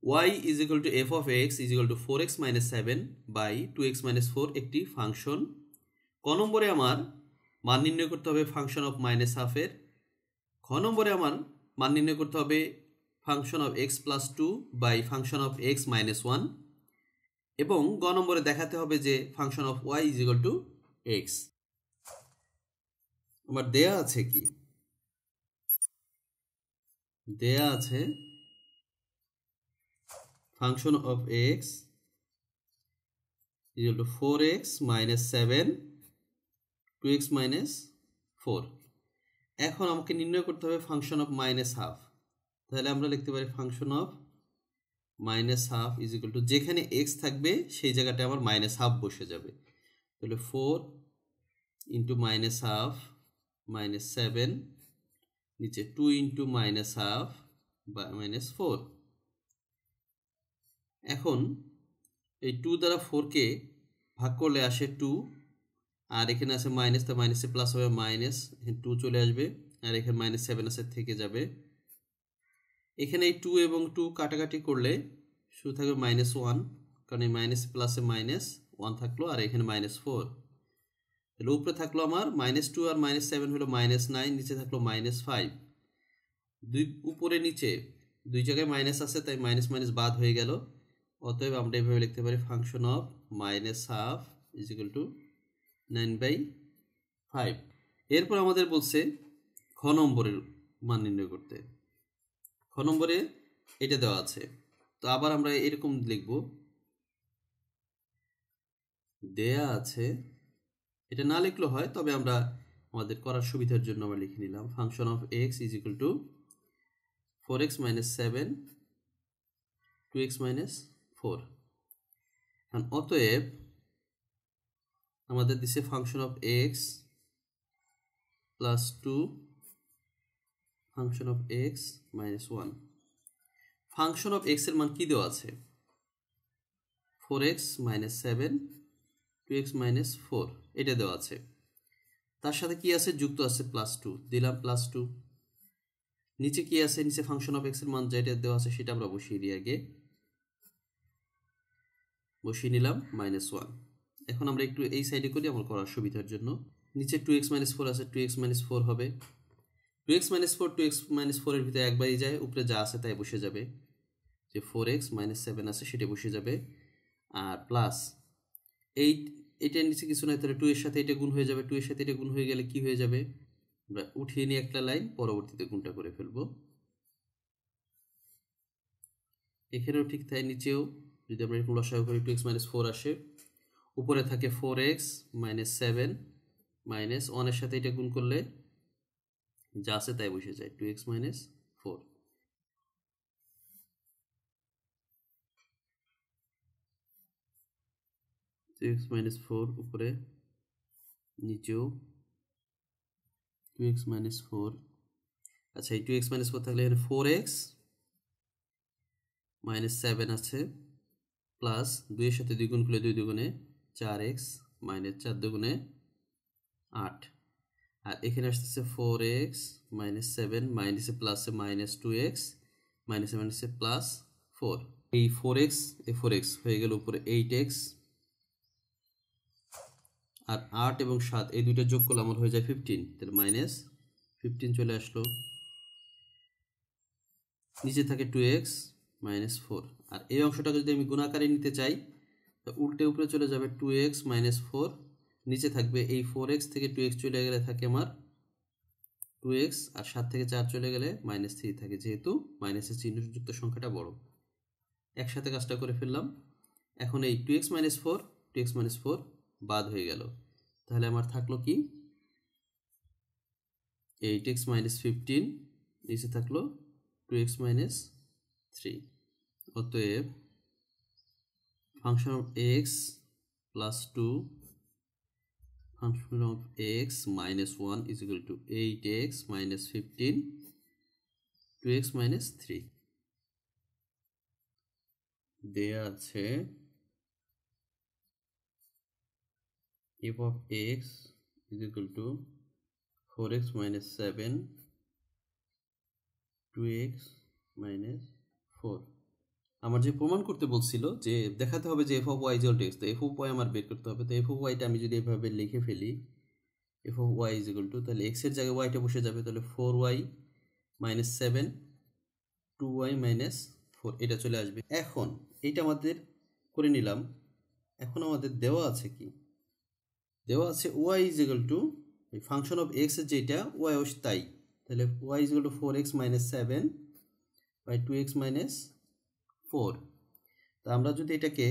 y is equal to f of x is equal to 4x minus 7 by 2x minus 4 একটি function. ক নম্বরে আমার মান নির্ণয় করতে হবে ফাংশন অফ মাইনাস হাফের। খ নম্বরে আমার মান নির্ণয় করতে হবে function of x plus 2 by function of x minus 1 এবং গ নম্বরে দেখাতে হবে যে function of y is equal to x। আমার দেয়া আছে কি, দেয়া আছে function of x is equal to 4x minus 7 2x minus 4। এখন আমাকে নির্ণয় করতে হবে ফাংশন অফ মাইনাস হাফ। তাহলে আমরা লিখতে পারি function of minus half is equal two যেখানে x থাকবে সেই জায়গাটায় আমার মাইনাস হাফ বসে যাবে। তাহলে 4 ইন্টু মাইনাস হাফ মাইনাস 7 নিচে 2 ইন্টু মাইনাস হাফ বা মাইনাস 4। এখন এই 2 দ্বারা 4কে ভাগ করলে আসে 2 আর এখানে আছে মাইনাস, তো মাইনাসে প্লাস হবে মাইনাস, এখানে 2 চলে আসবে আর এখানে মাইনাস 7 আছে থেকে যাবে। এখানে এই 2 এবং 2 কাটাকাটি করলে শুধু থাকবে মাইনাস 1, কারণ এই মাইনাস প্লাসে মাইনাস 1 থাকলো আর এখানে মাইনাস 4। তাহলে উপরে থাকলো আমার মাইনাস 2 আর মাইনাস 7 হলো মাইনাস 9, নিচে থাকলো মাইনাস 5। দুই উপরে নিচে দুই জায়গায় মাইনাস আছে তাই মাইনাস মাইনাস বাদ হয়ে গেল। অতএব আমরা এভাবে লিখতে পারি function of minus half is equal two 9/5। এরপর আমাদের বলছে খ নম্বরের মান নির্ণয় করতে। খ নম্বরে এটা দেওয়া আছে, তো আবার আমরা এরকম লিখব, দেয়া আছে, এটা না লিখলেও হয়, তবে আমরা আমাদের করার সুবিধার জন্য আমরা লিখে নিলাম function of x is equal to 4x minus 7 2x minus 4। এখন অতএব আমাদের দিছে function of x plus 2 function of x minus 1। Function of x এর মান কি দেওয়া আছে, 4x minus 7 2x minus 4 এটা দেওয়া আছে। তার সাথে কি আছে, যুক্ত আছে প্লাস 2, দিলাম প্লাস 2। নিচে কি আছে, নিচে ফাংশন অফ x এর মান যেটা দেওয়া আছে সেটা আমরা বসিয়ে দিই, আগে বসিয়ে নিলাম মাইনাস 1। এখন আমরা একটু এই সাইডে করি আমার করার সুবিধার জন্য। নিচে 2x minus 4 আছে, 2x minus 4 হবে। 2x minus 4 2x minus 4 এর ভিতরে একবারই যায়, উপরে যা আছে তাই বসে যাবে, যে 4x minus 7 আছে সেটা বসে যাবে। আর প্লাস এইটার নিচে কিছু নাই, তাহলে 2 এর সাথে এটা গুণ হয়ে যাবে, 2 এর সাথে এটা গুণ হয়ে গেলে কি হয়ে যাবে, আমরা উঠিয়ে নিয়ে একটা লাইন পরবর্তীতে গুণটা করে ফেলবো। এখানেও ঠিক তাই, নিচেও যদি আমরা এরকম লসাগু করি 2x minus 4 আসে, উপরে থাকে 4x minus 7 মাইনাস 1 এর সাথে এটা গুণ করলে যা আছে তাই বসে যায়, 2x minus 4। x minus 4 উপরে নিচেও 2x minus 4। আচ্ছা, এই 2x minus 4 থাকলে এখানে 4x minus 7 আছে, প্লাস 2 এর সাথে 2 গুণ করলে 2 দুগুণে 4x minus 4 দুগুণে 8। আর এখানে আসতেছে 4x minus 7 মাইনাসে প্লাসে মাইনাস 2x মাইনাসে মাইনাসে প্লাস 4। এই 4x এই 4x হয়ে গেল উপরে 8x, আর 8 এবং 7 এই দুইটা যোগ করলে আমার হয়ে যায় 15, তাহলে মাইনাস 15 চলে আসলো। নিচে থাকে 2x minus 4। আর এই অংশটাকে যদি আমি গুণাকারে নিতে চাই তো উল্টে উপরে চলে যাবে 2x minus 4, নিচে থাকবে এই 4x থেকে 2x চলে গেলে থাকে আমার 2x, আর 7 থেকে 4 চলে গেলে মাইনাস 3 থাকে, যেহেতু মাইনাসের চিহ্নযুক্ত সংখ্যাটা বড়। একসাথে কাজটা করে ফেললাম। এখন এই 2x minus 4 2x minus 4 বাদ হয়ে গেল, তাহলে আমার থাকলো কি 8x minus 15, নিচে থাকলো 2x minus 3। অতএব function of x plus 2 function of x minus 1 is equal to 8x minus 15 2x minus 3। দেয়া আছে f of x is equal to 4x minus 7 2x minus 4। আমার যে প্রমাণ করতে বলছিল যে দেখাতে হবে যে F of Y equal to X, তো এফ অফ ওয়াই আমার বের করতে হবে। তো এফ অফ ওয়াইটা আমি যদি এভাবে লিখে ফেলি, F of Y equal to, তাহলে এক্সের জায়গায় ওয়াইটা বসে যাবে, তাহলে 4y মাইনাস 7 2y মাইনাস 4 এটা চলে আসবে। এখন এইটা আমাদের করে নিলাম। এখন আমাদের দেওয়া আছে কি, দেওয়া আছে Y is equal to function of X যেটা ওয়াই অবশ্য তাই, তাহলে Y is equal to 4x minus 7 by 2x minus 4। তা আমরা যদি এটাকে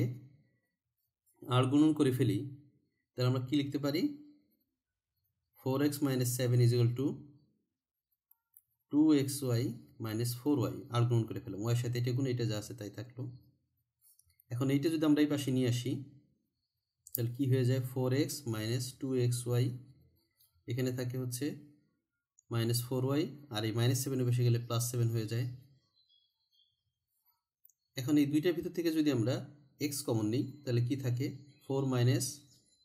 আর গুণন করে ফেলি তাহলে আমরা কি লিখতে পারি, 4x minus 7 is equal two 2xy minus 4y, আর গুণন করে ফেলাম ওয়াইয়ের সাথে এটা গুণ, এটা যা আছে তাই থাকলো। এখন এইটা যদি আমরা এই পাশে নিয়ে আসি তাহলে কি হয়ে যায়, 4x মাইনাস 2xy, এখানে থাকে হচ্ছে মাইনাস 4y, আর এই মাইনাস 7 বসে গেলে প্লাস 7 হয়ে যায়। এখন এই দুইটার ভিতর থেকে যদি আমরা x কমন নিই তাহলে কি থাকে, 4 minus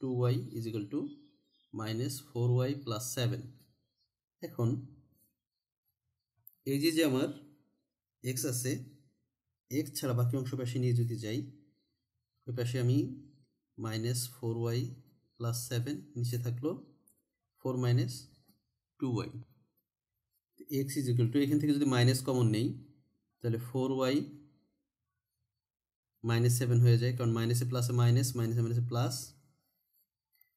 2y is equal two minus 4y plus 7। এখন এই যে আমার x আছে, x ছাড়া বাকি অংশ পাশে নিয়ে যদি যাই, ওই পাশে আমি মাইনাস 4y প্লাস 7, নিচে থাকলো 4 minus 2y, x is equal two, এখান থেকে যদি মাইনাস কমন নেই তাহলে 4y মাইনাস 7 হয়ে যায়, কারণ মাইনাসে প্লাসে মাইনাস, মাইনাসে মাইনাসে প্লাস,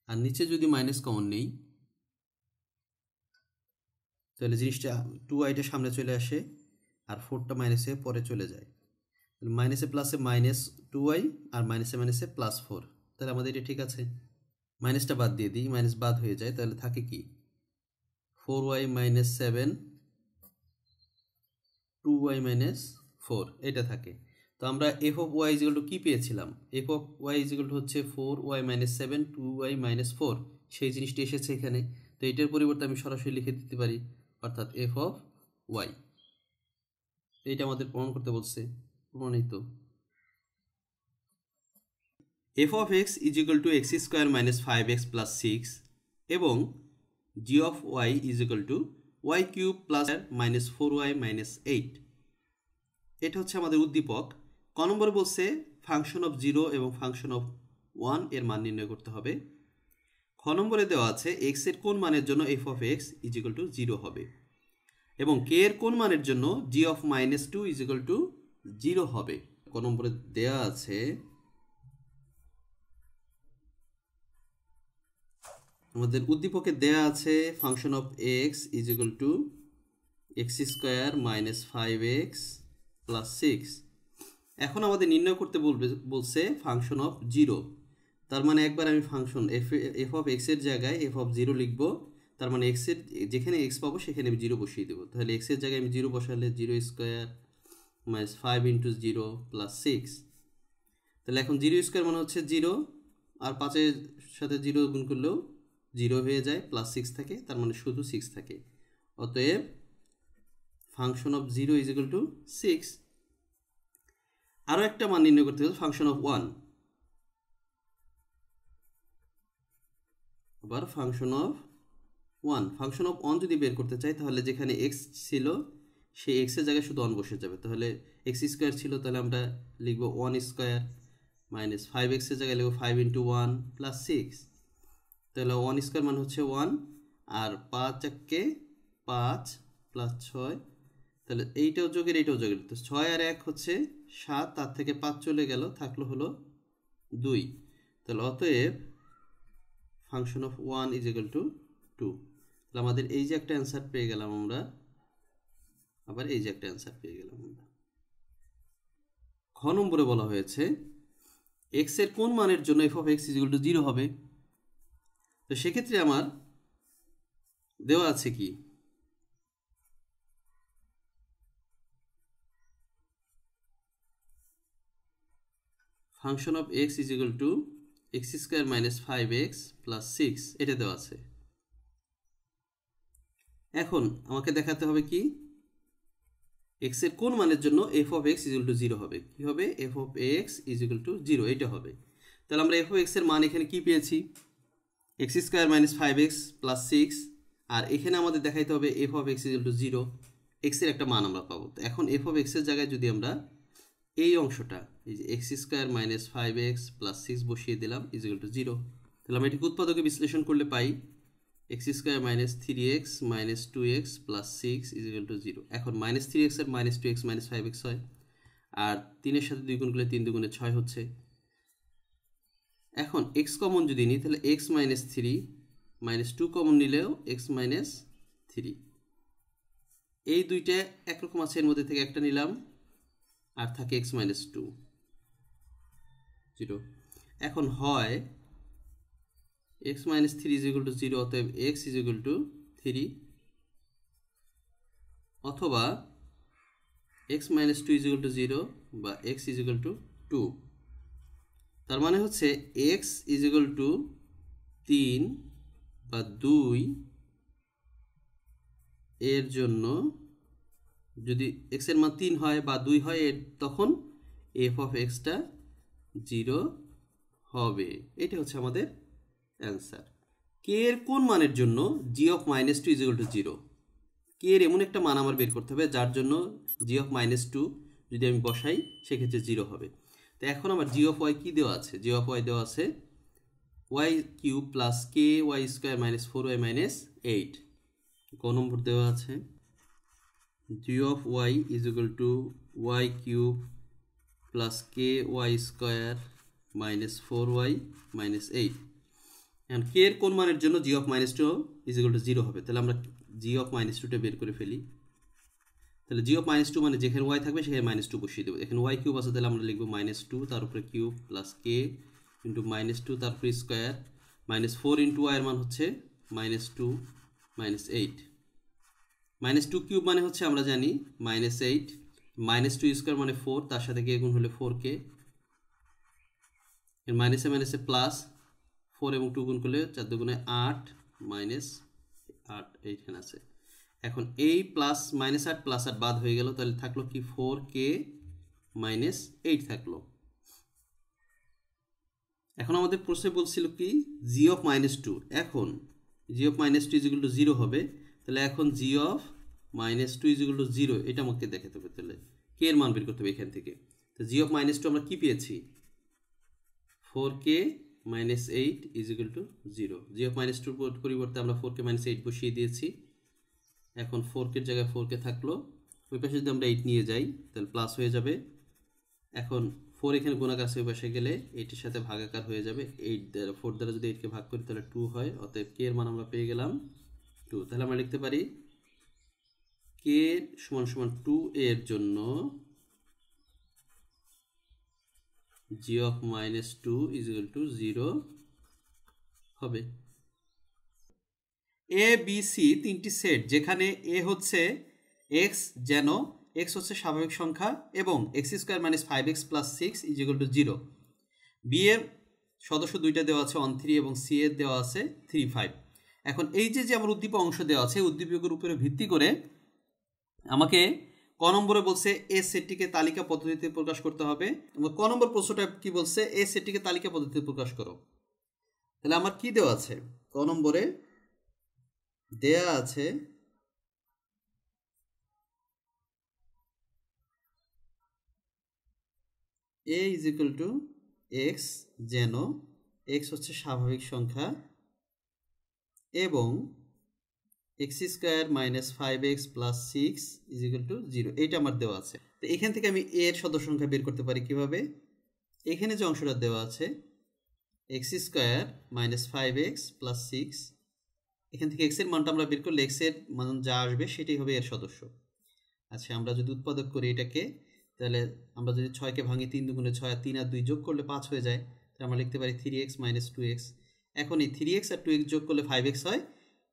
আর নিচে যদি মাইনাস কমন নেই তাহলে জিনিসটা 2yটা সামনে চলে আসে আর 4টা মাইনাসে পরে চলে যায়, মাইনাসে প্লাসে মাইনাস 2y আর মাইনাসে মাইনাসে প্লাস 4, তাহলে আমাদের এটা ঠিক আছে। মাইনাসটা বাদ দিয়ে দিই, মাইনাস বাদ হয়ে যায়, তাহলে থাকে কি 4y মাইনাস 7 2y মাইনাস 4 এটা থাকে। তো আমরা F of Y is equal to কী পেয়েছিলাম, F of Y is equal to হচ্ছে 4y মাইনাস 7 2y মাইনাস 4, সেই জিনিসটি এসেছে এখানে। তো এটার পরিবর্তে আমি সরাসরি লিখে দিতে পারি, অর্থাৎ এফ অফ ওয়াই। এইটা আমাদের প্রমাণ করতে বলছে, প্রমাণিত। F of X is equal to X square minus 5x plus 6 এবং G of Y is equal to Y cube plus minus 4y minus 8। এটা হচ্ছে আমাদের উদ্দীপক। ক নম্বরে বলছে ফাংশন অফ 0 এবং ফাংশন অফ 1 এর মান নির্ণয় করতে হবে। খ নম্বরে দেওয়া আছে এক্স এর কোন মানের জন্য F of X is equal to 0 হবে, এবং কে এর কোন মানের জন্য G of minus 2 is equal to 0 হবে। ক নম্বরে দেওয়া আছে আমাদের উদ্দীপকে দেয়া আছে function of X is equal to X square minus 5x plus 6। এখন আমাদের নির্ণয় করতে বলছে ফাংশন অফ 0, তার মানে একবার আমি ফাংশন এফ অফ এক্সের জায়গায় এফ অফ 0 লিখব, তার মানে এক্সের যেখানে এক্স পাবো সেখানে আমি 0 বসিয়ে দেবো। তাহলে এক্সের জায়গায় আমি 0 বসালে 0 স্কোয়ার মাইনাস 5 ইন্টু 0 প্লাস 6। তাহলে এখন 0 স্কোয়ার মানে হচ্ছে 0, আর 5-এর সাথে 0 গুণ করলেও 0 হয়ে যায়, প্লাস 6 থাকে, তার মানে শুধু 6 থাকে। অতএব function of 0 is equal two 6। আরও একটা মান নির্ণয় করতে হবে ফাংশন অফ 1। আবার ফাংশন অফ 1, ফাংশন অফ 1 যদি বের করতে চাই তাহলে যেখানে এক্স ছিল সেই এক্সের জায়গায় শুধু 1 বসে যাবে। তাহলে এক্স স্কোয়ার ছিল, তাহলে আমরা লিখব 1 স্কোয়ার মাইনাস 5x এর জায়গায় লিখব 5 ইন্টু 1 প্লাস 6। তাহলে 1 স্কোয়ার মানে হচ্ছে 1, আর 5 5 প্লাস 6, তাহলে এইটাও যোগের এইটাও যোগের, তো 6 আর 1 হচ্ছে 7, তার থেকে 5 চলে গেল, থাকলো হলো 2। তাহলে অতএব function of 1 is equal two 2। তাহলে আমাদের এই যে একটা অ্যান্সার পেয়ে গেলাম আমরা, আবার এই যে একটা অ্যান্সার পেয়ে গেলাম আমরা। খ নম্বরে বলা হয়েছে এক্স এর কোন মানের জন্য F of X is equal to 0 হবে। তো সেক্ষেত্রে আমার দেওয়া আছে কি, function of X is equal to X square minus 5x plus 6, এটা দেওয়া আছে। এখন আমাকে দেখাতে হবে কি এক্স এর কোন মানের জন্য F of X is equal to 0 হবে। কি হবে, F of X is equal to 0, এটা হবে। তাহলে আমরা এফ অফ এক্স এর মান এখানে কি পেয়েছি, x square minus 5x plus 6, আর এখানে আমাদের দেখাইতে হবে F of X is equal to 0, x এর একটা মান আমরা পাবো। তো এখন এফ অফ এক্স এর জায়গায় যদি আমরা এই অংশটা এই যে x square minus 5x plus 6 বসিয়ে দিলাম ইজিক্যাল টু 0। তাহলে আমরা এটিকে উৎপাদকে বিশ্লেষণ করলে পাই X square minus 3x minus 2x plus 6 is equal to 0। এখন মাইনাস 3x আর মাইনাস 2x মাইনাস 5x হয়, আর 3-এর সাথে 2 গুণ করলে 3 দুগুণে 6 হচ্ছে। এখন x কমন যদি নিই তাহলে x মাইনাস 3 মাইনাস 2 কমন নিলেও x মাইনাস 3, এই দুইটা একরকম আছে, এর মধ্যে থেকে একটা নিলাম আর থাকে x মাইনাস 2 0। এখন হয় x minus 3 is equal to 0, অতএব x ইজ ইকুয়াল টু 3, অথবা x minus 2 is equal to 0 বা x ইজ ইকুয়াল টু 2। তার মানে হচ্ছে x ইজ ইকুয়াল টু 3 বা 2 এর জন্য যদি x এর মান 3 হয় বা 2 হয় তখন f অফ xটা 0 হবে। এটা হচ্ছে আমাদের অ্যান্সার। কে এর কোন মানের জন্য g of minus 2 is equal to 0? কে এর এমন একটা মান আমার বের করতে হবে যার জন্য g অফ মাইনাস 2 যদি আমি বসাই সেক্ষেত্রে 0 হবে। তো এখন আমার g অফ y কি দেওয়া আছে? g অফ y দেওয়া আছে y cube plus K Y square minus 4y minus 8। ক নম্বর দেওয়া আছে g of y is equal to y cube plus K Y square minus 4y minus 8। এখন K এর কোন মানের জন্য g of minus 2 is equal to 0 হবে? তাহলে আমরা g অফ মাইনাস 2টা বের করে ফেলি। তাহলে g অফ মাইনাস 2 মানে যেখানে y থাকবে সেখানে মাইনাস 2 বসিয়ে দেবো। এখানে y কিউব আছে, তাহলে আমরা লিখবো মাইনাস 2 তার উপরে কিউব প্লাস কে ইন্টু মাইনাস 2 তার উপরে স্কোয়ার মাইনাস 4 ইন্টু y এর মান হচ্ছে মাইনাস 2 মাইনাস 8। মাইনাস 2 কিউব মানে হচ্ছে আমরা জানি মাইনাস 8, মাইনাস 2 স্কোয়ার মানে 4, তার সাথে কে গুণ হলে 4k, এর মাইনাসে মাইনাসে প্লাস 4 এবং 2 গুণ করলে 4 দুগুণে 8 মাইনাস 8 এইখানে আছে। এখন এই প্লাস মাইনাস 8 প্লাস 8 বাদ হয়ে গেল, তাহলে থাকলো কি 4k মাইনাস 8 থাকলো। এখন আমাদের প্রশ্নে বলছিল কি g অফ মাইনাস 2, এখন g of minus 2 is equal to 0 হবে। তাহলে এখন g of minus 2 is equal to 0 এটা আমাকে দেখাতে হবে। তাহলে কে এর মান বের করতে হবে এখান থেকে। তো g অফ মাইনাস 2 আমরা কি পেয়েছি? 4k minus 8 is equal to 0। g of minus 2 পরিবর্তে আমরা 4k মাইনাস 8 বসিয়ে দিয়েছি। এখন 4k এর জায়গায় 4k থাকলো, ওই পাশে যদি আমরা 8 নিয়ে যাই তাহলে প্লাস হয়ে যাবে। এখন 4 এখানে গুণাকার আছে, ওই পাশে গেলে 8 এর সাথে ভাগাকার হয়ে যাবে। 8 দ্বারা 4 দ্বারা যদি 8 কে ভাগ করি তাহলে 2 হয়, অতএব k এর মান আমরা পেয়ে গেলাম 2। তাহলে আমরা লিখতে পারি k সমান সমান 2 এর জন্য g of minus 2 is equal to 0 হবে। এ বি সি তিনটি সেট যেখানে এ হচ্ছে x, যেন x হচ্ছে স্বাভাবিক সংখ্যা এবং x square minus 5x plus 6 is equal to 0। B এর সদস্য দুইটা দেওয়া আছে 1 3 এবং সি এর দেওয়া আছে 3 5। এখন এই যে আমার উদ্দীপক অংশ দেওয়া আছে, উদ্দীপকের উপরে ভিত্তি করে আমাকে ক নম্বরে বলছে এ সেটটিকে তালিকা পদ্ধতিতে প্রকাশ করতে হবে, এবং ক নম্বর প্রশ্নটা কি বলছে? এ সেটটিকে তালিকা পদ্ধতিতে প্রকাশ করো। তাহলে আমার কি দেওয়া আছে? ক নম্বরে দেয়া আছে a is equal to x, যেন x হচ্ছে স্বাভাবিক সংখ্যা এবং x square minus 5x plus 6 is equal to 0। এইটা আমার দেওয়া আছে। তো এখান থেকে আমি a এর সদস্য সংখ্যা বের করতে পারি কিভাবে? এখানে যে অংশটা দেওয়া আছে x square minus 5x plus 6, এখান থেকে x এর মানটা আমরা বের করলে x এর মান যা আসবে সেটাই হবে এর সদস্য। আচ্ছা, আমরা যদি উৎপাদক করি এটাকে, তাহলে আমরা যদি 6কে ভাঙি 3 দুগুণে 6 আর 3 আর 2 যোগ করলে 5 হয়ে যায়। তাহলে আমরা লিখতে পারি 3x মাইনাস 2x। এখন এই 3x আর 2x যোগ করলে 5x হয়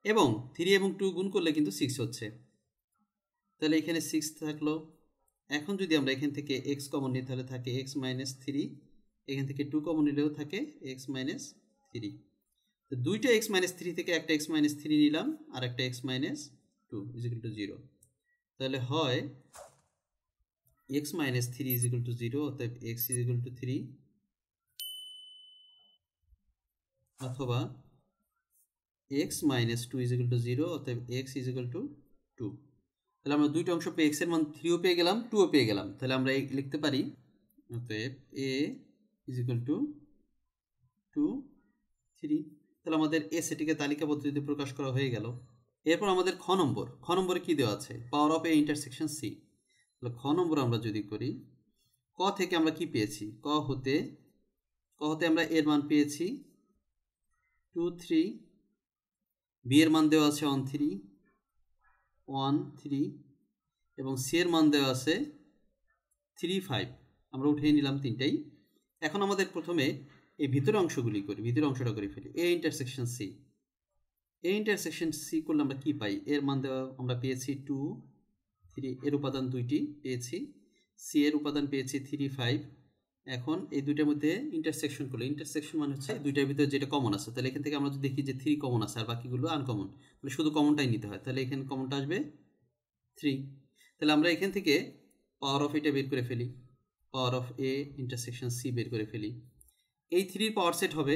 এবং 3 এবং 2 গুণ করলে কিন্তু 6 হচ্ছে। তাহলে এখানে 6 থাকলো। এখন যদি আমরা এখান থেকে x কমন নিই তাহলে থাকে x মাইনাস 3, এখান থেকে 2 কমন নিলেও থাকে x মাইনাস 3। তো দুইটা x মাইনাস 3 থেকে একটা x মাইনাস 3 নিলাম আর একটা x minus 2 is equal to 0। তাহলে হয় x minus 3 is equal to 0, অতএব x is equal to 3, অথবা x minus 2 is equal to 0, অতএব x is equal to 2। তাহলে আমরা দুইটা অংশ পেয়ে x এর মান 3ও পেয়ে গেলাম 2ও পেয়ে গেলাম। তাহলে আমরা লিখতে পারি অতএব a ইজ ইকুয়াল টু 2 3। তাহলে আমাদের এ সেটিকে তালিকা পদ্ধতিতে প্রকাশ করা হয়ে গেল। এরপর আমাদের খ নম্বরে কি দেওয়া আছে, power of A intersection C. তাহলে খ নম্বর আমরা যদি করি, ক থেকে আমরা কি পেয়েছি, ক হতে আমরা এর মান পেয়েছি 2 3, বি এর মান দেওয়া আছে 1 3 এবং সি এর মান দেওয়া আছে 3 5। আমরা উঠিয়ে নিলাম তিনটাই। এখন আমাদের প্রথমে এই ভিতরের অংশগুলি করি, ভিতরের অংশটা করে ফেলি। এ ইন্টারসেকশন সি করলে আমরা কি পাই, এর মান দেওয়া আমরা পেয়েছি 2 3, এর উপাদান দুইটি পেয়েছি, সি এর উপাদান পেয়েছি 3 5। এখন এই দুইটার মধ্যে ইন্টারসেকশন করলে, ইন্টারসেকশন মানে হচ্ছে দুইটার ভিতরে যেটা কমন আছে। তাহলে এখান থেকে আমরা যদি দেখি যে 3 কমন আছে আর বাকিগুলো আনকমন, তাহলে শুধু কমনটাই নিতে হয়। তাহলে এখানে কমনটা আসবে 3। তাহলে আমরা এখান থেকে পাওয়ার অফ এটা বের করে ফেলি, power of A intersection C বের করে ফেলি। এই 3 পাওয়ার সেট হবে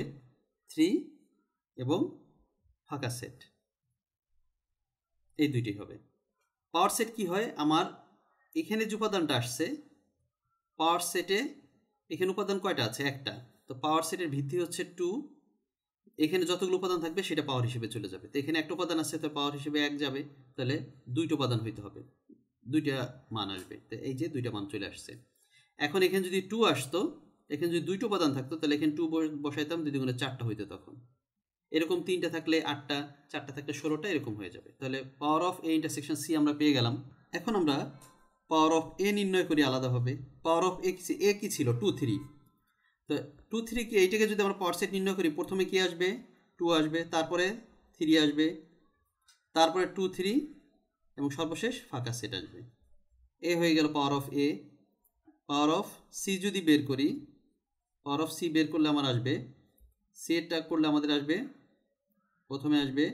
3 এবং ফাঁকা সেট, এই দুইটি হবে পাওয়ার সেট। কি হয়, আমার এখানে যে উপাদানটা আসছে পাওয়ার সেটে, এখানে উপাদান কয়টা আছে, একটা। তো পাওয়ার সেটের ভিত্তি হচ্ছে 2, এখানে যতগুলো উপাদান থাকবে সেটা পাওয়ার হিসেবে চলে যাবে। তো এখানে একটা উপাদান আছে, তো পাওয়ার হিসেবে 1 যাবে, তাহলে দুইটা উপাদান হইতে হবে, দুইটা মান আসবে। তো এই যে দুইটা মান চলে আসছে। এখন এখানে যদি 2 আসতো, এখানে যদি দুইটা উপাদান থাকতো, তাহলে এখানে 2 বসাইতাম, 2 গুণে 4টা হইতো তখন। এরকম 3টা থাকলে 8টা, 4টা থাকলে 16টা, এরকম হয়ে যাবে। তাহলে power of A intersection C আমরা পেয়ে গেলাম। এখন আমরা পাওয়ার অফ এ নির্ণয় করি আলাদাভাবে। পাওয়ার অফ এ কি ছিল, 2 3। তো 2 3 কি, এইটাকে যদি আমরা পাওয়ার সেট নির্ণয় করি, প্রথমে কি আসবে, 2 আসবে, তারপরে 3 আসবে, তারপরে 2 3 এবং সর্বশেষ ফাঁকা সেট আসবে। এ হয়ে গেল power of A. Power of C যদি বের করি, পাওয়ার অফ সি বের করলে আমার আসবে, সি এরটা করলে আমাদের আসবে, প্রথমে আসবে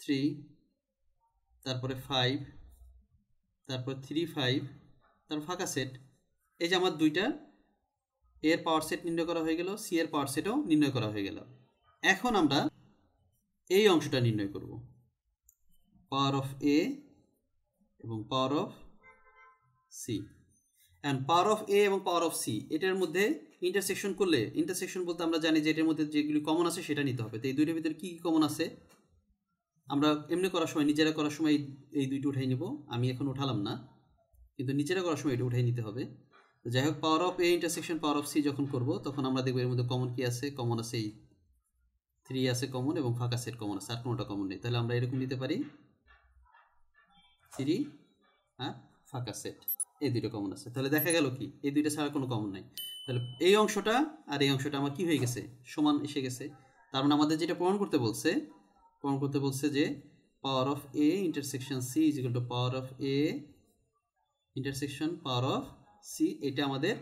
3, তারপরে 5, তারপর 3 5, তারপর ফাঁকা সেট। এই যে আমার দুইটা এর পাওয়ার সেট নির্ণয় করা হয়ে গেল, সি এর পাওয়ার সেটও নির্ণয় করা হয়ে গেল। এখন আমরা এই অংশটা নির্ণয় করব, পাওয়ার অফ এ এবং power of C. And power of A এবং পাওয়ার অফ সি, এটার মধ্যে ইন্টারসেকশন করলে, ইন্টারসেকশন বলতে আমরা জানি যে এটার মধ্যে যেগুলি কমন আছে সেটা নিতে হবে। তো এই দুইটার ভিতরে কী কী কমন আছে, আমরা এমনি করার সময়, নিজেরা করার সময় এই দুইটি উঠাই নেব। আমি এখন উঠালাম না, কিন্তু নিজেরা করার সময় এটা উঠাই নিতে হবে। তো যাই হোক, power of A intersection power of C যখন করব, তখন আমরা দেখব এর মধ্যে কমন কি আছে। কমন আছে এই 3 আছে কমন, এবং ফাঁকা সেট কমন আছে, আর কোনোটা কমন নেই। তাহলে আমরা এরকম নিতে পারি 3 আর ফাঁকা সেট, এই দুটো কমন আছে। তাহলে দেখা গেল কি, এই দুইটা ছাড়া কোনো কমন নাই। তাহলে এই অংশটা আর এই অংশটা আমার কি হয়ে গেছে, সমান এসে গেছে। তার মানে আমাদের যেটা প্রমাণ করতে বলছে যে power of A intersection C is equal to power of A intersection power of C. এটা আমাদের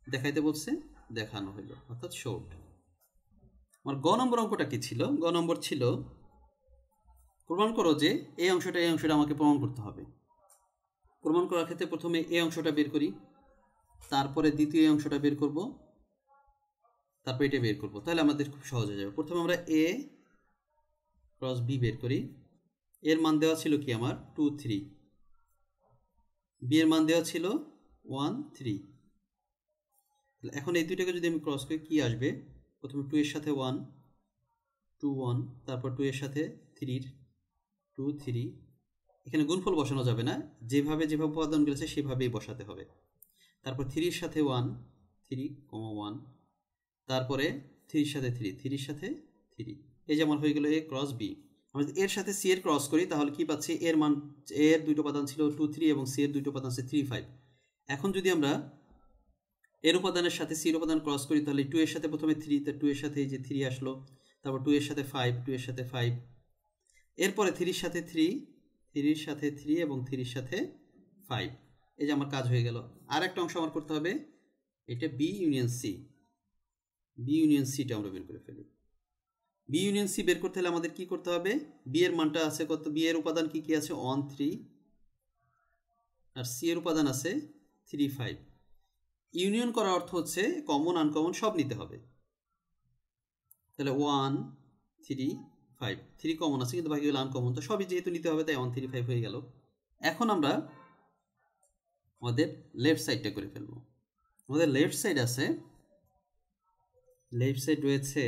দেখাইতে বলছে, দেখানো হইল, অর্থাৎ শর্ট। আমার গ নম্বর অঙ্কটা কি ছিল, গ নম্বর ছিল প্রমাণ করো যে এই অংশটা আমাকে প্রমাণ করতে হবে। প্রমাণ করার ক্ষেত্রে প্রথমে এই অংশটা বের করি, তারপরে দ্বিতীয় অংশটা বের করব, তারপরে এটা বের করব। তাহলে আমাদের খুব সহজ হয়ে যাবে। প্রথমে আমরা এ ক্রস বি বের করি। এর মান দেওয়া ছিল কি আমার 2 3, বি এর মান দেওয়া ছিল 1 3। এখন এই দুইটাকে যদি আমি ক্রস করি, কি আসবে, প্রথমে 2 এর সাথে 1 2 1, তারপর 2 এর সাথে 3 2 3। এখানে গুণফল বসানো যাবে না, যেভাবে উপাদানগুলো আছে সেভাবেই বসাতে হবে। তারপর 3 এর সাথে 1 3 1, তারপরে 3 এর সাথে 3 3 এর সাথে 3। এই যে আমার হয়ে গেল এ ক্রস বি। আমরা যদি এর সাথে সি এর ক্রস করি, তাহলে কি পাচ্ছি, এর মান, এর দুটো উপাদান ছিল 2 3 এবং সি এর দুটো উপাদান আছে 3 5। এখন যদি আমরা এর উপাদানের সাথে সির উপাদান ক্রস করি, তাহলে 2 এর সাথে প্রথমে 3, তো 2 এর সাথে এই যে 3 আসলো, তারপর 2 এর সাথে 5 2 এর সাথে 5, এরপরে 3 এর সাথে 3 3 এর সাথে 3 এবং 3 এর সাথে 5। এই যে আমার কাজ হয়ে গেল। আর একটা অংশ আমার করতে হবে, এটা B union C. B union সিটা আমরা বের করে ফেলি। বি ইউনিয়ন সি বের করতে হলে আমাদের কি করতে হবে, বি এর মানটা আছে কত, বি এর উপাদান কি কি আছে 1 3, আর সি এর উপাদান আছে 3 5। ইউনিয়ন করার অর্থ হচ্ছে কমন আনকমন সব নিতে হবে। তাহলে 1 3 5, 3 কমন আছে কিন্তু বাকিগুলো আনকমন, তো সবই যেহেতু নিতে হবে তাই 1 3 5 হয়ে গেল। এখন আমরা আমাদের লেফট সাইডটা করে ফেলবো। আমাদের লেফট সাইড আছে, লেফট সাইড রয়েছে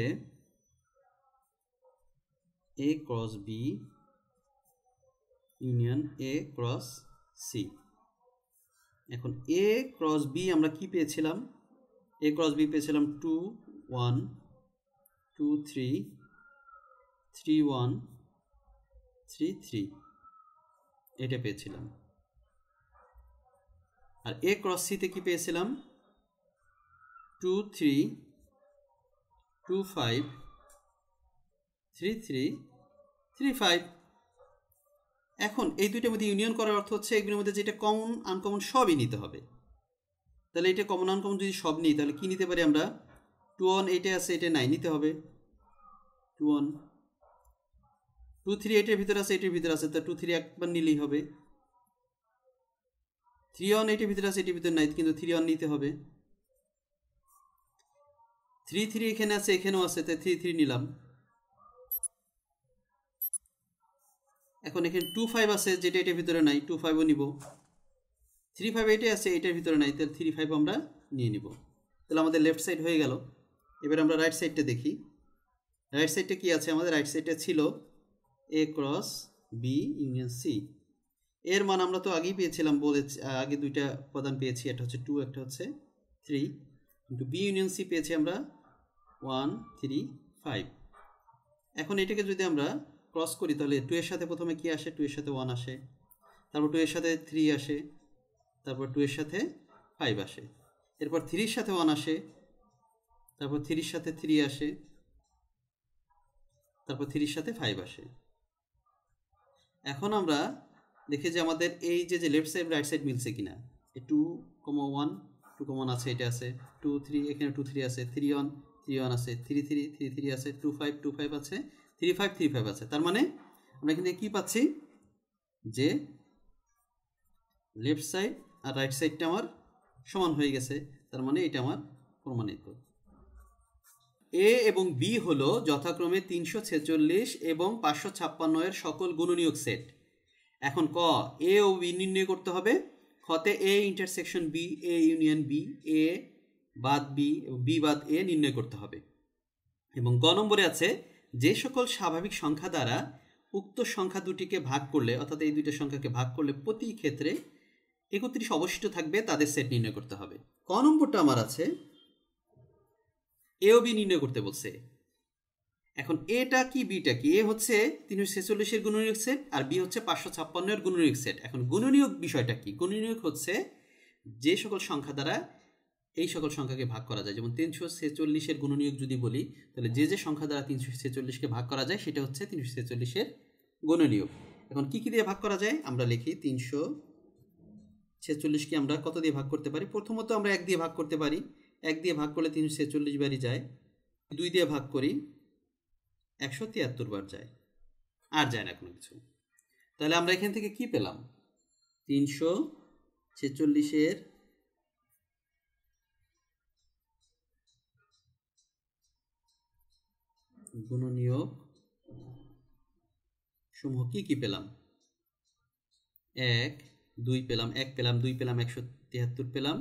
a cross b union a cross c। এখন a ক্রস b আমরা কি পেয়েছিলাম? a ক্রস b পেয়েছিলাম 2 1 2 3 3 1 3 3, এটা পেয়েছিলাম। আর a ক্রস c তে কি পেয়েছিলাম? 2 3 2 5 3 3 3 5। এখন এই দুইটার মধ্যে ইউনিয়ন করার অর্থ হচ্ছে এগুলোর মধ্যে যেটা কমন আনকমন সবই নিতে হবে। তাহলে এটা কমন আনকমন যদি সব নিই তাহলে কি নিতে পারি আমরা? 2 1 এইটা আছে, এটা নাই, নিতে হবে 2 1। 2 3 এটার ভিতরে আছে, এটার ভিতরে আছে, তা 2 3 একবার নিলেই হবে। 3 1 এটার ভিতরে আছে, এটার ভিতরে নাই, কিন্তু 3 1 নিতে হবে। 3 3 এখানে আছে, এখানেও আছে, তাই 3 3 নিলাম। এখন এখানে 2 5 আছে, যেটা এটার ভিতরে নাই, 2 5ও নিব। 3 5 এটাই আছে, এটার ভিতরে নাই, তাহলে 3 5 আমরা নিয়ে নিব। তাহলে আমাদের লেফট সাইড হয়ে গেল। এবার আমরা রাইট সাইডটা দেখি। রাইট সাইডটা কি আছে? আমাদের রাইট সাইডটা ছিল a cross b union c। এর মান আমরা তো আগেই পেয়েছিলাম, বলেছি আগে দুইটা উপাদান পেয়েছি, একটা হচ্ছে 2, একটা হচ্ছে 3, কিন্তু b ইউনিয়ন c পেয়েছি আমরা 1 3 5। এখন এটাকে যদি আমরা ক্রস করি তাহলে 2 এর সাথে প্রথমে কি আসে? 2 এর সাথে 1 আসে, তারপর 2 এর সাথে 3 আসে, তারপর 2 এর সাথে 5 আসে, এরপর 3 এর সাথে 1 আসে, তারপর 3 এর সাথে 3 আসে, তারপর 3 এর সাথে 5 আসে। এখন আমরা দেখি যে আমাদের এই যে লেফট সাইড রাইট সাইড মিলছে কিনা। 2 1 2 1 আছে, এটা আছে। 2 3 এখানে 2 3 আছে, 3 1 3 1 আছে, 3 3 3 3 আছে, 2 5 2 5 আছে, 3 5 3 5 আছে। তার মানে আমরা এখান থেকে কি পাচ্ছি? যে লেফট সাইড আর রাইট সাইডটা আমার সমান হয়ে গেছে, তার মানে এটা আমার প্রমাণিত। এ এবং বি হলো যথাক্রমে 346 এবং 556 এর সকল গুণনীয়ক সেট। এখন ক, এ ও বি নির্ণয় করতে হবে। খতে A intersection B, A union B, A বাদ বি এবং বি বাদ এ নির্ণয় করতে হবে। এবং গ নম্বরে আছে যে সকল স্বাভাবিক সংখ্যা দ্বারা উক্ত সংখ্যা দুটিকে ভাগ করলে, অর্থাৎ এই দুইটা সংখ্যাকে ভাগ করলে প্রতি ক্ষেত্রে 31 অবশিষ্ট থাকবে, তাদের সেট নির্ণয় করতে হবে। ক নম্বরটা আমার আছে এ ও বি নির্ণয় করতে বলছে। এখন এটা কি বিটা কি? এ হচ্ছে 346 এর গুণনীয়ক সেট আর বি হচ্ছে 556 এর গুণনীয়ক সেট। এখন গুণনীয়ক বিষয়টা কি? গুণনীয়ক হচ্ছে যে সকল সংখ্যা দ্বারা এই সকল সংখ্যাকে ভাগ করা যায়। যেমন 346 এর গুণনীয়ক যদি বলি তাহলে যে সংখ্যা দ্বারা 346কে ভাগ করা যায় সেটা হচ্ছে 346 এর গুণনীয়ক। এখন কি কি দিয়ে ভাগ করা যায়? আমরা লিখি 346কে আমরা কত দিয়ে ভাগ করতে পারি? প্রথমত আমরা 1 দিয়ে ভাগ করতে পারি। 1 দিয়ে ভাগ করলে 346 বারই যায়। 2 দিয়ে ভাগ করি 173 বার যায়, আর যায় না কোনো কিছু। তাহলে আমরা এখান থেকে কি পেলাম? 346 এর গুণনীয়ক সমূহ কি কি পেলাম? 1 2 পেলাম, 1 পেলাম, 2 পেলাম, 173 পেলাম,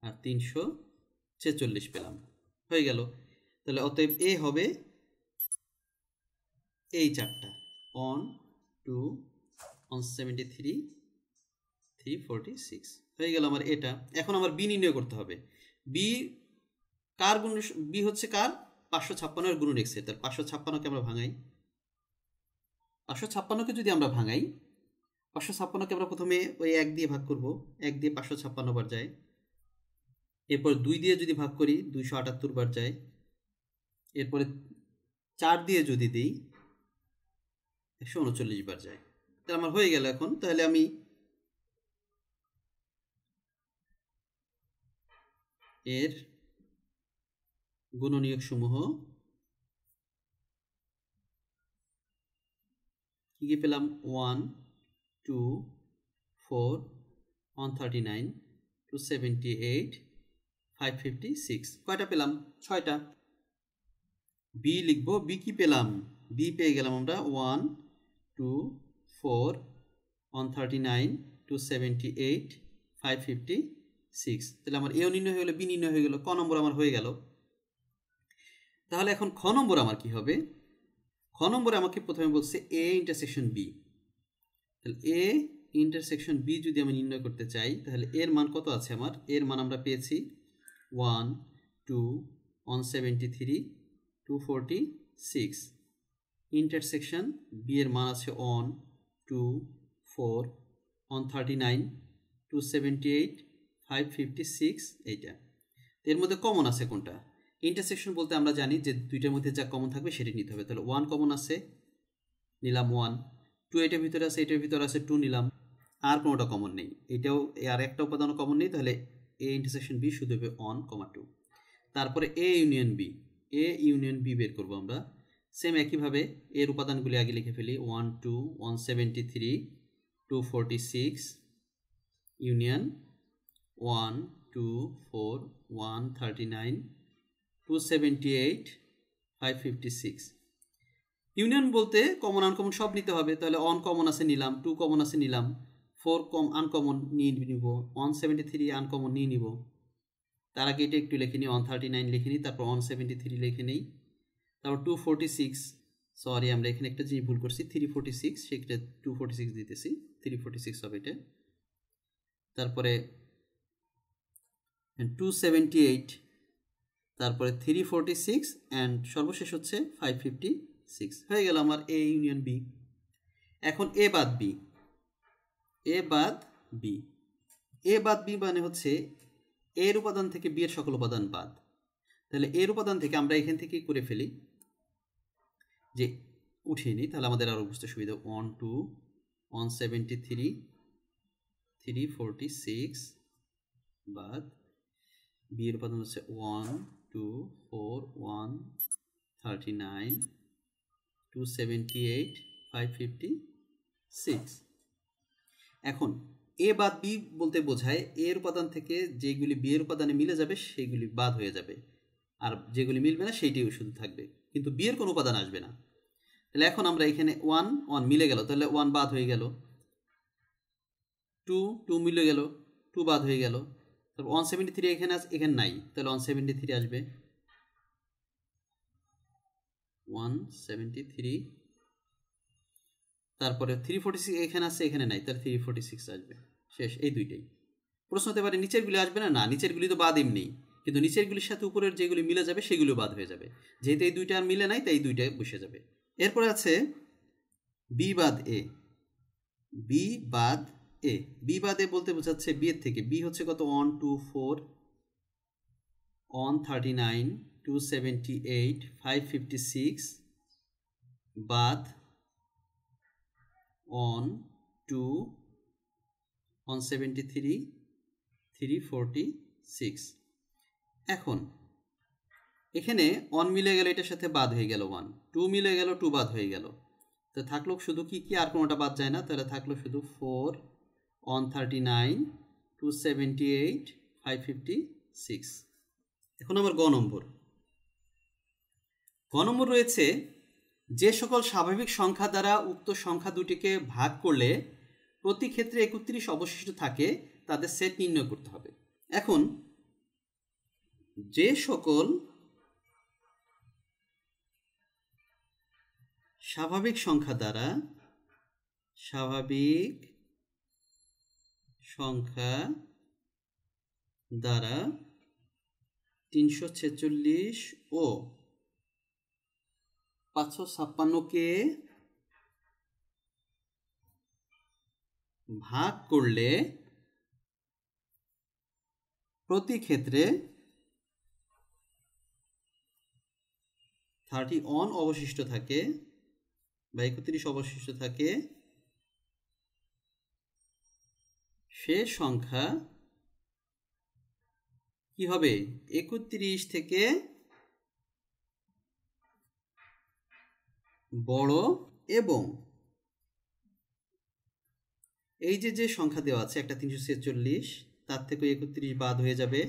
আর 346 পেলাম। হয়ে গেল। তাহলে অতএব এ হবে এই চারটা 1 2 173 346 হয়ে গেল আমার এটা। এখন আমার বি নির্ণয় করতে হবে। বি কার গুণ? বি হচ্ছে কার? 556 এর গুণনীয়ক সেট। তার 556কে আমরা ভাঙাই। 556কে যদি আমরা ভাঙাই, 556কে আমরা প্রথমে ওই 1 দিয়ে ভাগ করব। 1 দিয়ে 556 বার যায়। এরপর 2 দিয়ে যদি ভাগ করি 278 বার যায়। এরপরে 4 দিয়ে যদি দিই 139 বার যায়। তাহলে আমার হয়ে গেল এখন। তাহলে আমি এর গুণনীয়ক সমূহ কি কি পেলাম? 1 2 4 139 278 556। কয়টা পেলাম? 6টা। বি লিখবো। বি কি পেলাম? বি পেয়ে গেলাম আমরা 1 2 4 139 278 556। তাহলে আমার এও নির্ণয় হয়ে গেলো, বি নির্ণয় হয়ে গেলো, ক নম্বর আমার হয়ে গেল। তাহলে এখন খ নম্বর আমার কি হবে? খ নম্বরে আমাকে প্রথমে বলছে এ ইন্টারসেকশন বি। তাহলে এ ইন্টারসেকশন বি যদি আমি নির্ণয় করতে চাই, তাহলে এর মান কত আছে আমার? এর মান আমরা পেয়েছি 1 2 173 246। ইন্টারসেকশন বি এর মান আছে 1 2 4 139 278 556 এইটা। এর মধ্যে কমন আছে কোনটা? ইন্টারসেকশন বলতে আমরা জানি যে দুইটার মধ্যে যা কমন থাকবে সেটি নিতে হবে। তাহলে 1 কমন আছে, নিলাম 1, 2 এটার ভিতরে আছে, এটার ভিতরে আছে 2 নিলাম, আর কোনোটা কমন নেই, এটাও আর একটা উপাদানও কমন নেই। তাহলে এ ইন্টারসেকশন বি শুধু হবে 1, 2। তারপরে A union B, A union B বের করবো আমরা। সেম একইভাবে এর উপাদানগুলি আগে লিখে ফেলি, 1 2 173 246 ইউনিয়ন 1 2 4 139 278 556। ইউনিয়ন বলতে কমন আনকমন সব নিতে হবে। তাহলে 1 কমন আছে নিলাম, 2 কমন আছে নিলাম, 4 আনকমন নিয়ে নিব, 173 আনকমন নিয়ে নিব। তার আগে এটা একটু লিখে নিই, 139 লিখে নিই, তারপর 173 লিখে নিই, তারপর 246, সরি আমরা এখানে একটা জিনিস ভুল করছি, 346, সেটা 246 দিতেছি, 346 হবে এটা। তারপরে 278, তারপরে 346 অ্যান্ড সর্বশেষ হচ্ছে 556। হয়ে গেল আমার এ ইউনিয়ন বি। এখন এ বাদ বি, এ বাদ বি, এ বাদ বি মানে হচ্ছে এর উপাদান থেকে বি এর সকল উপাদান বাদ। তাহলে এর উপাদান থেকে আমরা এখান থেকেই করে ফেলি, যে উঠিয়ে নিই, তাহলে আমাদের আরও বুঝতে সুবিধা। 1 2 173 346 বাদ বি এর উপাদান হচ্ছে 1 2 4 139 278 556। এখন এ বাদ বি বলতে বোঝায় এর উপাদান থেকে যেগুলি বি এর উপাদানে মিলে যাবে সেইগুলি বাদ হয়ে যাবে, আর যেগুলি মিলবে না সেইটিও শুধু থাকবে, কিন্তু বি এর কোনো উপাদান আসবে না। তাহলে এখন আমরা এখানে 1 1 মিলে গেল, তাহলে 1 বাদ হয়ে গেল, 2 2 মিলে গেল, 2 বাদ হয়ে গেল, তারপর 173 এখানে এখানে নাই, তাহলে 173 আসবে, 173, তারপরে 346 এখানে আছে, এখানে নাই, তাহলে 346 আসবে, শেষ। এই দুইটাই। প্রশ্ন হতে পারে নিচেরগুলি আসবে না, না নিচেরগুলি তো বাদ এমনি, কিন্তু নিচেরগুলির সাথে উপরের যেগুলি মিলে যাবে সেগুলো বাদ হয়ে যাবে, যেহেতু এই দুইটা আর মিলে নাই তাই এই দুইটাই বসে যাবে। এরপরে আছে বি বাদ এ, বি বাদ এ, বি বাদ এ বলতে বোঝাচ্ছে বি এর থেকে, বি হচ্ছে কত 1 2 4 139 278 556 বাদ 1 2 173 346। এখন এখানে 1 মিলে গেল, এটার সাথে বাদ হয়ে গেল 1, 2 মিলে গেল, 2 বাদ হয়ে গেল, তো থাকলো শুধু কি কি, আর কোনোটা বাদ যায় না, তাহলে থাকলো শুধু 4 139 278 556। এখন আমার গ নম্বর, গ নম্বর রয়েছে যে সকল স্বাভাবিক সংখ্যা দ্বারা উক্ত সংখ্যা দুটিকে ভাগ করলে প্রতি ক্ষেত্রে 31 অবশিষ্ট থাকে তাদের সেট নির্ণয় করতে হবে। এখন যে সকল স্বাভাবিক সংখ্যা দ্বারা 346 ও 556কে ভাগ করলে প্রতি ক্ষেত্রে 31 অবশিষ্ট থাকে বা 31 অবশিষ্ট থাকে, সে সংখ্যা কি হবে 31 থেকে বড়, এবং এই যে সংখ্যা দেওয়া আছে একটা 346, তার থেকে 31 বাদ হয়ে যাবে,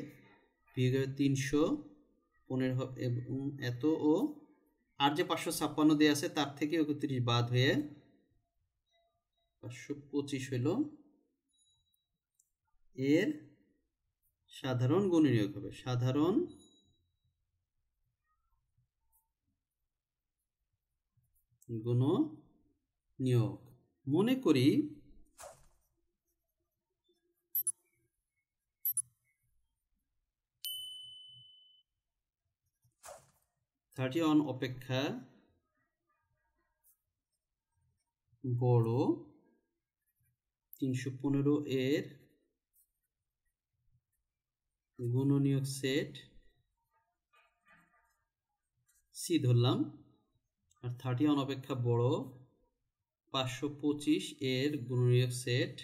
315 এবং এত, ও আর যে 556 দেওয়া আছে তার থেকে 31 বাদ হয়ে 525 হইল, এর সাধারণ গুণনীয়ক হবে, সাধারণ গুণনীয়ক। মনে করি 31 অপেক্ষা বড় 315 এর গুণনীয়ক সেট সি ধরলাম, আর 31 অপেক্ষা বড় 525 এর গুণনীয়ক সেট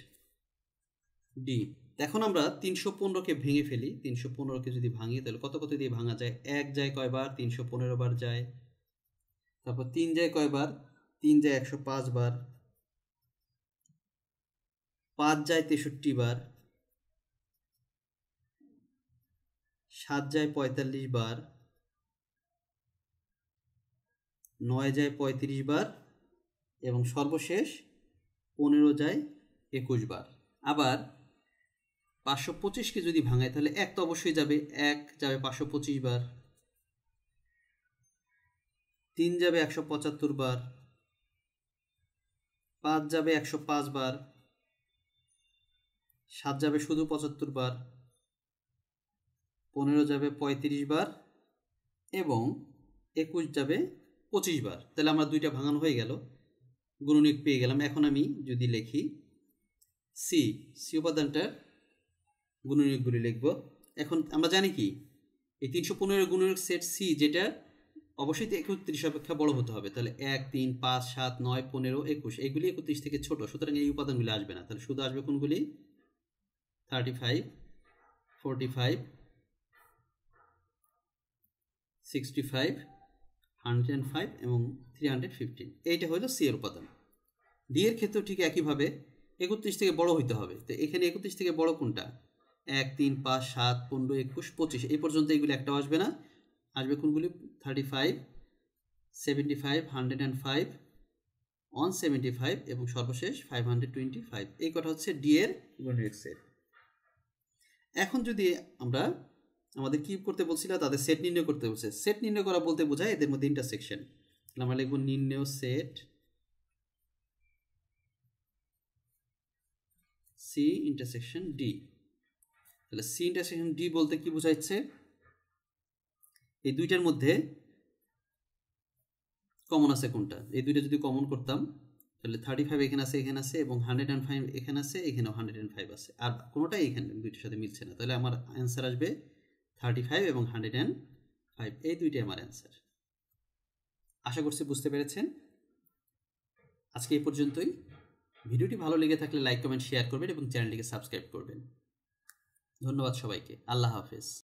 ডি। এখন আমরা 315কে ভেঙে ফেলি। 315কে যদি ভাঙি তাহলে কত কত দিয়ে ভাঙা যায়? 1 যায় কয়বার? 315 বার যায়। তারপর 3 যায় কয়বার? 3 যায় 105 বার। 5 যায় 63 বার। 7 যায় 45 বার। 9 যায় 35 বার এবং সর্বশেষ 15 যায় 21 বার। আবার 525কে যদি ভাঙাই তাহলে 1 তো অবশ্যই যাবে, 1 যাবে 525 বার। 3 যাবে 175 বার। 5 যাবে 105 বার। 7 যাবে শুধু 75 বার। 15 যাবে 35 বার এবং 21 যাবে 25 বার। তাহলে আমরা দুইটা ভাঙানো হয়ে গেল, গুণনীয়ক পেয়ে গেলাম। এখন আমি যদি লিখি সি উপাদানটার গুণনীয়কগুলি লিখব। এখন আমরা জানি কি এই 315 গুণনীয়ক সেট সি, যেটা অবশ্যই 31 অপেক্ষা বড় হতে হবে। তাহলে 1, 3, 5, 7, 9, 15, 21 এগুলি 31 থেকে ছোট, সুতরাং এই উপাদানগুলি আসবে না। তাহলে শুধু আসবে কোনগুলি? 35, 45, 65, 105 এবং 315। এইটা হলো সি এর উপাদান। ডি এর ক্ষেত্রেও ঠিক একইভাবে 31 থেকে বড় হইতে হবে। তো এখানে 31 থেকে বড় কোনটা? 1, 3, 5, 7, 15, 21, 25 এই পর্যন্ত এগুলি একটাও আসবে না। আসবে কোনগুলি? 35, 75, 105, 175 এবং সর্বশেষ 525। এই কটা হচ্ছে ডি এর গুণনীয়ক সেট। এখন যদি আমরা আমাদের কি করতে বলছিল, তাদের সেট নির্ণয় করতে বলছে। সেট নির্ণয় করা বলতে বোঝায় এদের মধ্যে ইন্টারসেকশন। তাহলে আমরা লিখব নির্ণয় সেট সি ইন্টারসেকশন ডি। তাহলে সি ইন্টারসেকশন ডি বলতে কি বোঝাচ্ছে? এই দুইটার মধ্যে কমন আছে কোনটা? এই দুইটা যদি কমন করতাম তাহলে 35 এখানে আছে, এখানে আছে এবং 105 এখানে আছে, এখানেও 105 আছে, আর কোনোটাই এখানে দুইটার সাথে মিলছে না। তাহলে আমার অ্যান্সার আসবে 35 এবং 105। এই দুইটাই আমার অ্যান্সার। আশা করছি বুঝতে পেরেছেন। আজকে এই পর্যন্তই। ভিডিওটি ভালো লেগে থাকলে লাইক, কমেন্ট, শেয়ার করবেন এবং চ্যানেলটিকে সাবস্ক্রাইব করবেন। ধন্যবাদ সবাইকে। আল্লাহ হাফেজ।